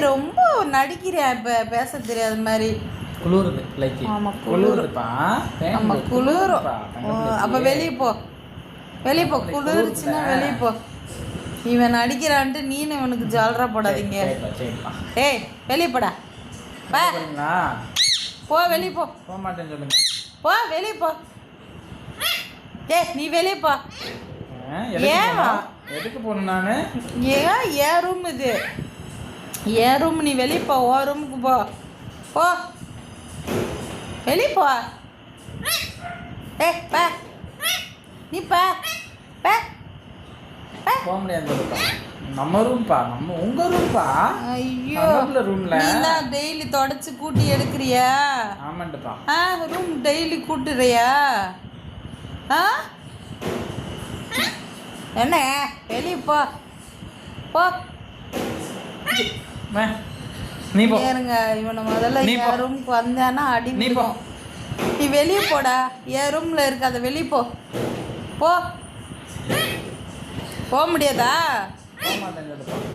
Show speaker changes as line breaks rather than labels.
ரொம்ப நடிக்கிறியா இப்போ பேச தெரியாத மாதிரி.
குளிருது லைக்.
ஆமாம்
குளிருதுப்பா.
ஆமாம் குளிரும். அப்போ வெளியே போ, வெளியே போ, குளிர்ச்சுன்னா வெளியே போ. இவன் நடிக்கிறான்ட்டு நீனு இவனுக்கு ஜாலரா போடாதீங்க. ஏய் வெளியே போடா, போ வெளியே போ.
போக மாட்டேன்னு சொல்லுங்க.
போ வெளியே போ. நீ வெளியே போ. ஏன்
எதுக்கு போகணும் நான்?
ஏன் ரூம் இது, ஏன் ரூம். நீ வெளியே போ, ஓ ரூமுக்கு போ. போ வெளியே போ. பா நீ பா.
போக முடியாது. நம்ம ரூம்பா, நம்ம உங்க ரூம்பா.
ஐயோ
ரூம்ல
நீதான் டெய்லி தொடச்சு கூட்டி எடுக்கிறியா?
ஆமாண்டப்பா.
Room daily கூட்டுறியா? என்ன வெளியே போ, போ.
நீ போ.
ஏறுங்க இவனை முதல்ல என் ரூமுக்கு வந்தானா அடி. நீ வெளியே போடா, என் ரூம்ல இருக்காத, வெளியே போ. போ போக முடியாதா?
போக மாட்டேங்குதுப்பா.